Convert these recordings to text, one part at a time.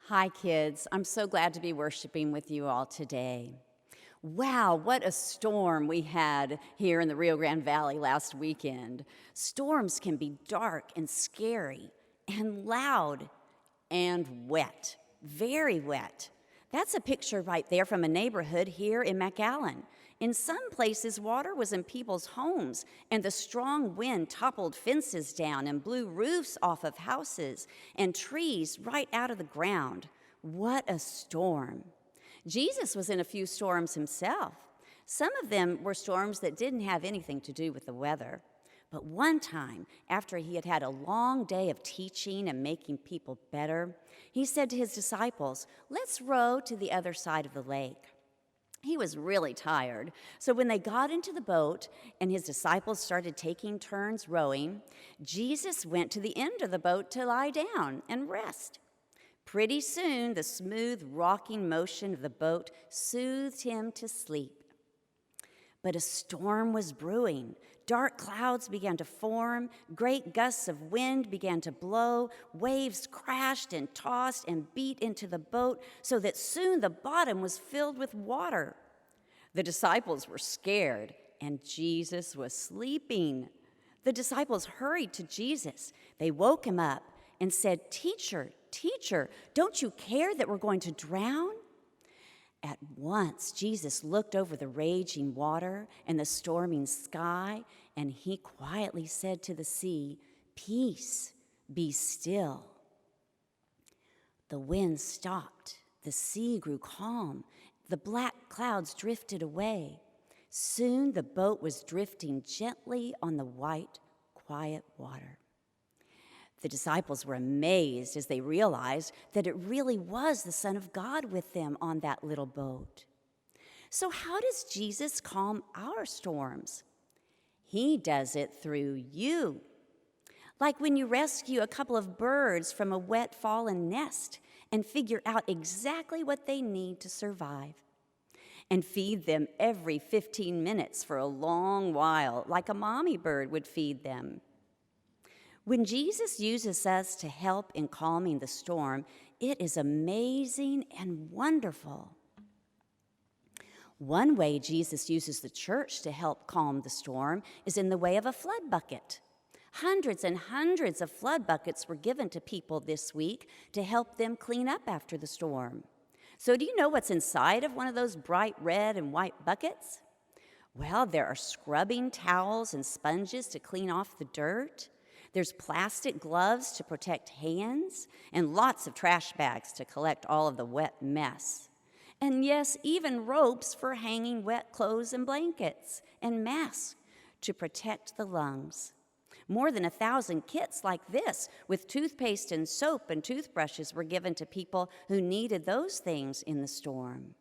Hi, kids. I'm so glad to be worshiping with you all today. Wow, what a storm we had here in the Rio Grande Valley last weekend. Storms can be dark and scary and loud and wet, very wet. That's a picture right there from a neighborhood here in McAllen. In some places, water was in people's homes, and the strong wind toppled fences down and blew roofs off of houses and trees right out of the ground. What a storm. Jesus was in a few storms himself. Some of them were storms that didn't have anything to do with the weather. But one time, after he had had a long day of teaching and making people better, he said to his disciples, "Let's row to the other side of the lake." He was really tired, so when they got into the boat and his disciples started taking turns rowing, Jesus went to the end of the boat to lie down and rest. Pretty soon, the smooth rocking motion of the boat soothed him to sleep. But a storm was brewing. Dark clouds began to form. Great gusts of wind began to blow. Waves crashed and tossed and beat into the boat so that soon the bottom was filled with water. The disciples were scared, and Jesus was sleeping. The disciples hurried to Jesus. They woke him up and said, "Teacher, teacher, don't you care that we're going to drown?" At once, Jesus looked over the raging water and the storming sky, and he quietly said to the sea, "Peace, be still." The wind stopped. The sea grew calm. The black clouds drifted away. Soon the boat was drifting gently on the white, quiet water. The disciples were amazed as they realized that it really was the Son of God with them on that little boat. So how does Jesus calm our storms? He does it through you. Like when you rescue a couple of birds from a wet, fallen nest and figure out exactly what they need to survive, and feed them every 15 minutes for a long while, like a mommy bird would feed them. When Jesus uses us to help in calming the storm, it is amazing and wonderful. One way Jesus uses the church to help calm the storm is in the way of a flood bucket. Hundreds and hundreds of flood buckets were given to people this week to help them clean up after the storm. So do you know what's inside of one of those bright red and white buckets? Well, there are scrubbing towels and sponges to clean off the dirt. There's plastic gloves to protect hands, and lots of trash bags to collect all of the wet mess. And yes, even ropes for hanging wet clothes and blankets, and masks to protect the lungs. More than 1,000 kits like this with toothpaste and soap and toothbrushes were given to people who needed those things in the storm.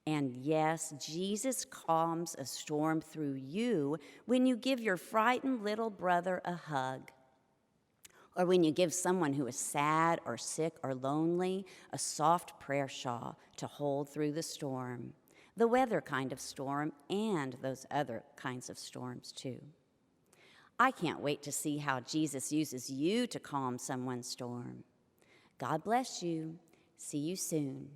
And yes, Jesus calms a storm through you when you give your frightened little brother a hug, or when you give someone who is sad or sick or lonely a soft prayer shawl to hold through the storm, the weather kind of storm and those other kinds of storms too. I can't wait to see how Jesus uses you to calm someone's storm. God bless you. See you soon.